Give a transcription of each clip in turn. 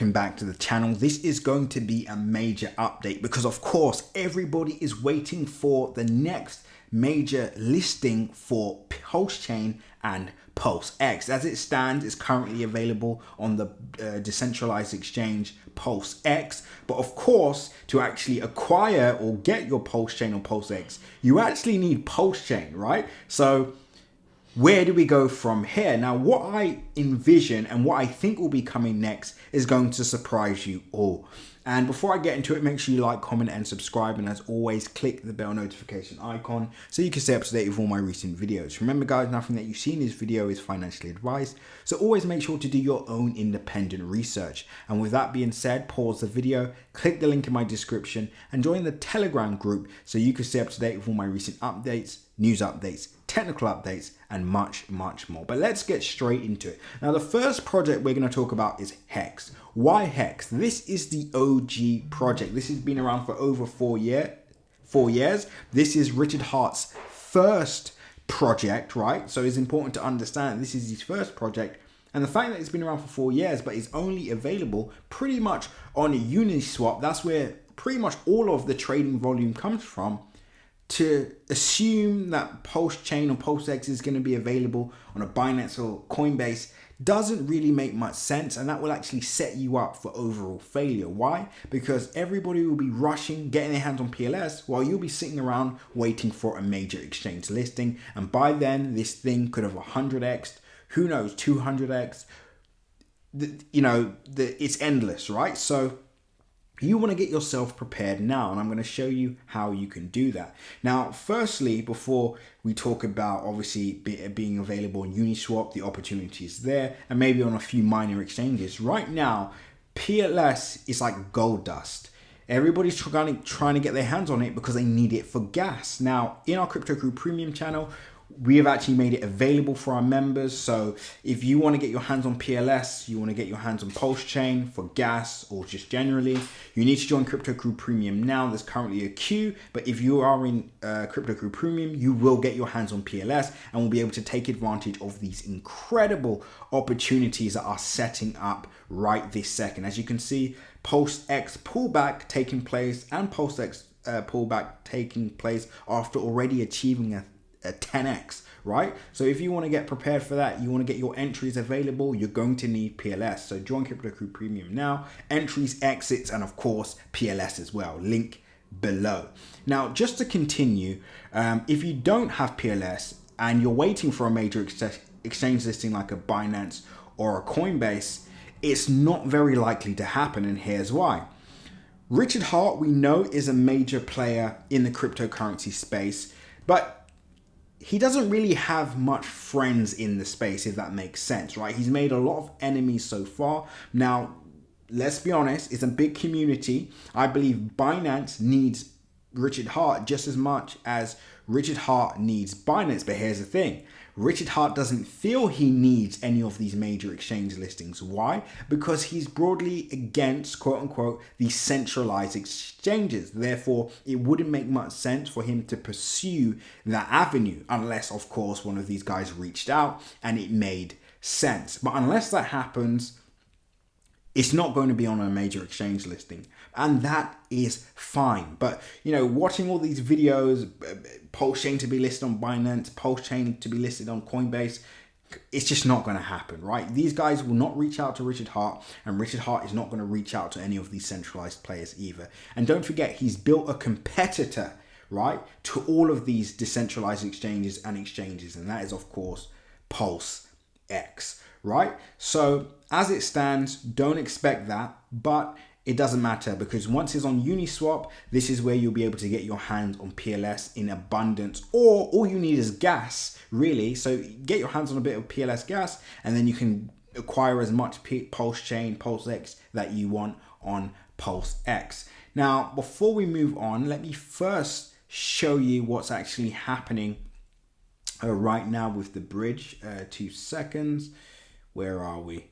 welcome back to the channel. This is going to be a major update because of course everybody is waiting for the next major listing for Pulsechain and Pulsex. As it stands, it's currently available on the decentralized exchange Pulsex, but of course to actually acquire or get your Pulsechain or Pulsex, you actually need Pulsechain, right? So where do we go from here? Now, what I envision and what I think will be coming next is going to surprise you all. And before I get into it, make sure you like, comment, and subscribe. And as always, click the bell notification icon so you can stay up to date with all my recent videos. Remember, guys, nothing that you see in this video is financially advised. So always make sure to do your own independent research. And with that being said, pause the video, click the link in my description, and join the Telegram group so you can stay up to date with all my recent updates, news updates, technical updates, and much more. But let's get straight into it. Now, the first project we're going to talk about is Hex. Why Hex? This is the OG project. This has been around for over 4 years. This is Richard Heart's first project, right? So it's important to understand this is his first project. And the fact that it's been around for 4 years, but it's only available pretty much on Uniswap, that's where pretty much all of the trading volume comes from. To assume that Pulsechain or Pulsex is going to be available on a Binance or Coinbase doesn't really make much sense, and that will actually set you up for overall failure. Why? Because everybody will be rushing, getting their hands on PLS, while you'll be sitting around waiting for a major exchange listing, and by then this thing could have 100x'd, who knows, 200x. It's endless, right? So you want to get yourself prepared now, and I'm going to show you how you can do that. Now, firstly, before we talk about obviously being available on Uniswap, the opportunities there, and maybe on a few minor exchanges, right now, PLS is like gold dust. Everybody's trying to get their hands on it because they need it for gas. Now, in our Crypto Crew Premium channel, we have actually made it available for our members. So if you want to get your hands on PLS, you want to get your hands on Pulsechain for gas or just generally, you need to join Crypto Crew Premium now. There's currently a queue, but if you are in Crypto Crew Premium, you will get your hands on PLS and will be able to take advantage of these incredible opportunities that are setting up right this second. As you can see, Pulsex pullback taking place and Pulsex pullback taking place after already achieving a 10x, right? So if you want to get prepared for that, you want to get your entries available, you're going to need PLS. So join Crypto Crew Premium now. Entries, exits, and of course PLS as well. Link below. Now, just to continue, if you don't have PLS and you're waiting for a major exchange listing like a Binance or a Coinbase, it's not very likely to happen, and here's why. Richard Heart, we know, is a major player in the cryptocurrency space, but he doesn't really have much friends in the space, if that makes sense, right? He's made a lot of enemies so far. Now, let's be honest, it's a big community. I believe Binance needs Richard Heart just as much as Richard Heart needs Binance. But here's the thing. Richard Heart doesn't feel he needs any of these major exchange listings. Why? Because he's broadly against, quote unquote, the centralized exchanges. Therefore, it wouldn't make much sense for him to pursue that avenue unless, of course, one of these guys reached out and it made sense. But unless that happens, it's not going to be on a major exchange listing, and that is fine. But watching all these videos, Pulsechain to be listed on Binance, Pulsechain to be listed on Coinbase, it's just not going to happen, right? These guys will not reach out to Richard Heart, and Richard Heart is not going to reach out to any of these centralized players either. And don't forget, he's built a competitor, right, to all of these decentralized exchanges, and that is, of course, Pulsex, right? So as it stands, don't expect that, but it doesn't matter because once it's on Uniswap, this is where you'll be able to get your hands on PLS in abundance, or all you need is gas, really. So get your hands on a bit of PLS gas, and then you can acquire as much Pulsechain, Pulsex that you want on Pulsex. Now, before we move on, let me first show you what's actually happening right now with the bridge. 2 seconds. Where are we?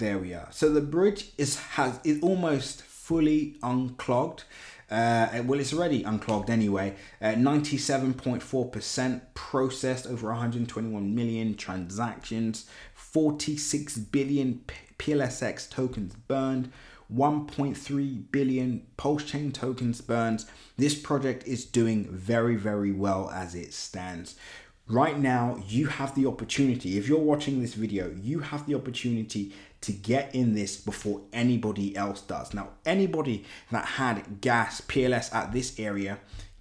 There we are. So the bridge is almost fully unclogged. Well, it's already unclogged anyway. 97.4% processed, over 121 million transactions, 46 billion PLSX tokens burned, 1.3 billion Pulsechain tokens burned. This project is doing very, very well as it stands. Right now, you have the opportunity, if you're watching this video, you have the opportunity to get in this before anybody else does. Now, anybody that had gas PLS at this area,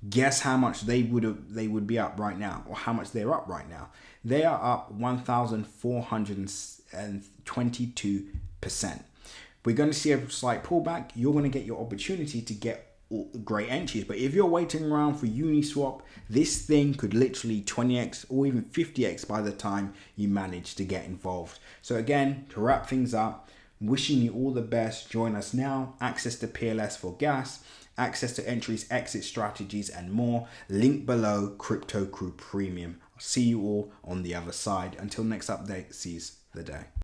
guess how much they would be up right now, or how much they're up right now. They are up 1,422%. We're going to see a slight pullback. You're going to get your opportunity to get great entries. But if you're waiting around for Uniswap, this thing could literally 20x or even 50x by the time you manage to get involved. So again, to wrap things up, wishing you all the best. Join us now. Access to PLS for gas, access to entries, exit strategies, and more. Link below, Crypto Crew Premium. I'll see you all on the other side. Until next update, seize the day.